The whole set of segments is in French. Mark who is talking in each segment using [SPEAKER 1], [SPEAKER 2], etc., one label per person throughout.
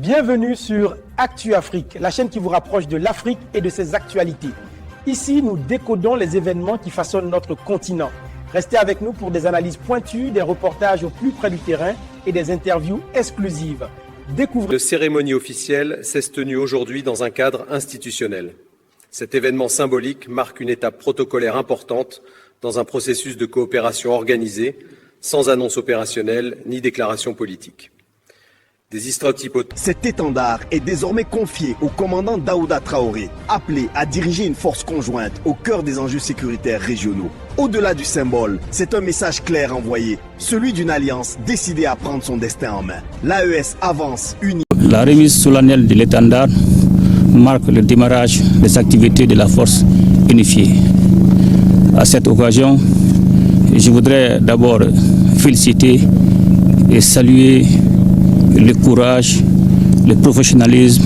[SPEAKER 1] Bienvenue sur Actu Afrique, la chaîne qui vous rapproche de l'Afrique et de ses actualités. Ici, nous décodons les événements qui façonnent notre continent. Restez avec nous pour des analyses pointues, des reportages au plus près du terrain et des interviews exclusives.
[SPEAKER 2] Découvrez... La cérémonie officielle s'est tenue aujourd'hui dans un cadre institutionnel. Cet événement symbolique marque une étape protocolaire importante dans un processus de coopération organisé, sans annonce opérationnelle ni déclaration politique.
[SPEAKER 3] Cet étendard est désormais confié au commandant Daouda Traoré, appelé à diriger une force conjointe au cœur des enjeux sécuritaires régionaux. Au-delà du symbole, c'est un message clair envoyé, celui d'une alliance décidée à prendre son destin en main. L'AES avance unie.
[SPEAKER 4] La remise solennelle de l'étendard marque le démarrage des activités de la force unifiée. À cette occasion, je voudrais d'abord féliciter et saluer le courage, le professionnalisme,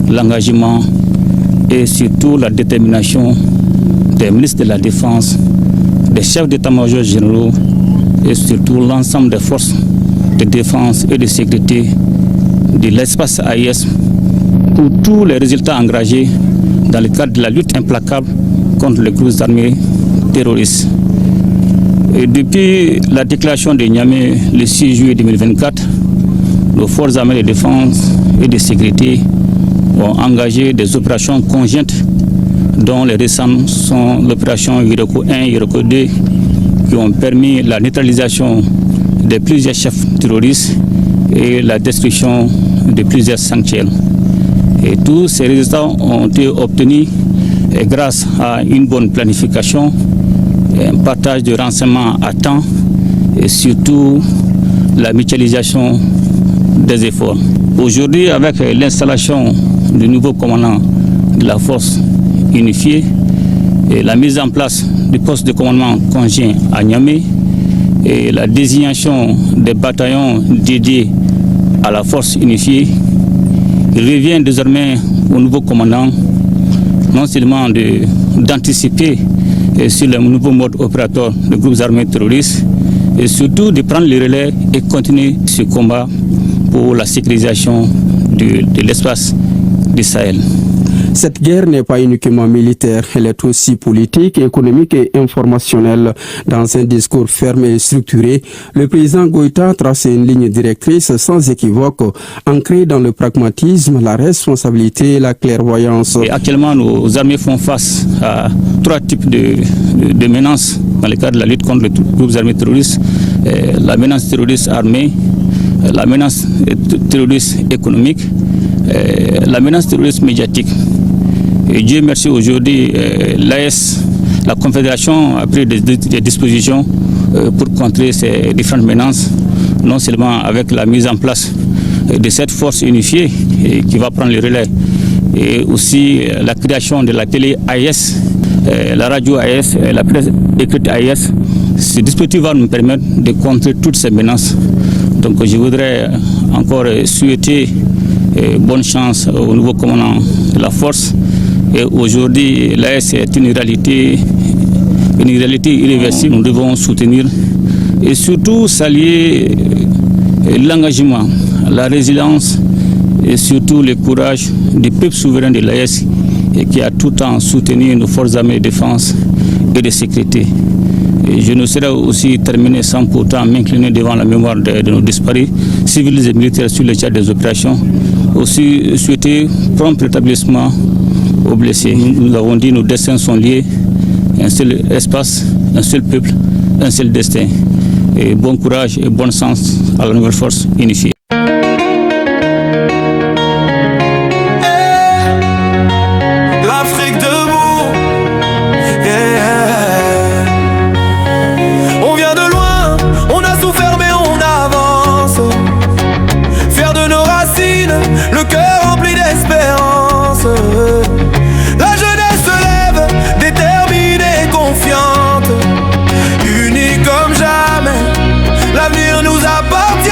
[SPEAKER 4] l'engagement et surtout la détermination des ministres de la Défense, des chefs d'état-major généraux et surtout l'ensemble des forces de défense et de sécurité de l'espace AES pour tous les résultats engagés dans le cadre de la lutte implacable contre les groupes armés terroristes. Et depuis la déclaration de Niamey le 6 juillet 2024, nos forces armées de défense et de sécurité ont engagé des opérations conjointes dont les récentes sont l'opération Iroko 1 et Iroko 2 qui ont permis la neutralisation de plusieurs chefs terroristes et la destruction de plusieurs sanctuaires. Et tous ces résultats ont été obtenus grâce à une bonne planification, un partage de renseignements à temps et surtout la mutualisation des efforts. Aujourd'hui, avec l'installation du nouveau commandant de la force unifiée et la mise en place du poste de commandement conjoint à Niamey et la désignation des bataillons dédiés à la force unifiée, il revient désormais au nouveau commandant non seulement d'anticiper sur le nouveau mode opératoire des groupes armés terroristes et surtout de prendre le relais et continuer ce combat pour la sécurisation de l'espace du Sahel.
[SPEAKER 5] Cette guerre n'est pas uniquement militaire, elle est aussi politique, économique et informationnelle. Dans un discours ferme et structuré, le président Goïta trace une ligne directrice sans équivoque, ancrée dans le pragmatisme, la responsabilité et la clairvoyance.
[SPEAKER 4] Et actuellement, nos armées font face à trois types de menaces dans le cadre de la lutte contre les groupes armés terroristes. La menace terroriste armée, la menace terroriste économique, la menace terroriste médiatique. Et Dieu merci, aujourd'hui, l'AES, la Confédération, a pris des dispositions pour contrer ces différentes menaces, non seulement avec la mise en place de cette force unifiée qui va prendre le relais, et aussi la création de la télé AES, la radio AES, la presse écrite AES. Ce dispositif va nous permettre de contrer toutes ces menaces. Donc je voudrais encore souhaiter bonne chance au nouveau commandant de la force. Et aujourd'hui, l'AES est une réalité irréversible. Nous devons soutenir et surtout saluer l'engagement, la résilience et surtout le courage du peuple souverain de l'AES qui a tout le temps soutenu nos forces armées de défense et de sécurité. Et je ne saurais aussi terminer sans pourtant m'incliner devant la mémoire de nos disparus, civils et militaires sur le cadre des opérations. Aussi souhaiter prompt rétablissement aux blessés. Nous avons dit que nos destins sont liés, un seul espace, un seul peuple, un seul destin. Et bon courage et bon sens à la nouvelle force unifiée.
[SPEAKER 6] L'avenir nous appartient.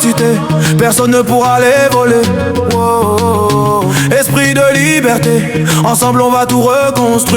[SPEAKER 6] identité, personne ne pourra les voler. Wow. Esprit de liberté, ensemble on va tout reconstruire.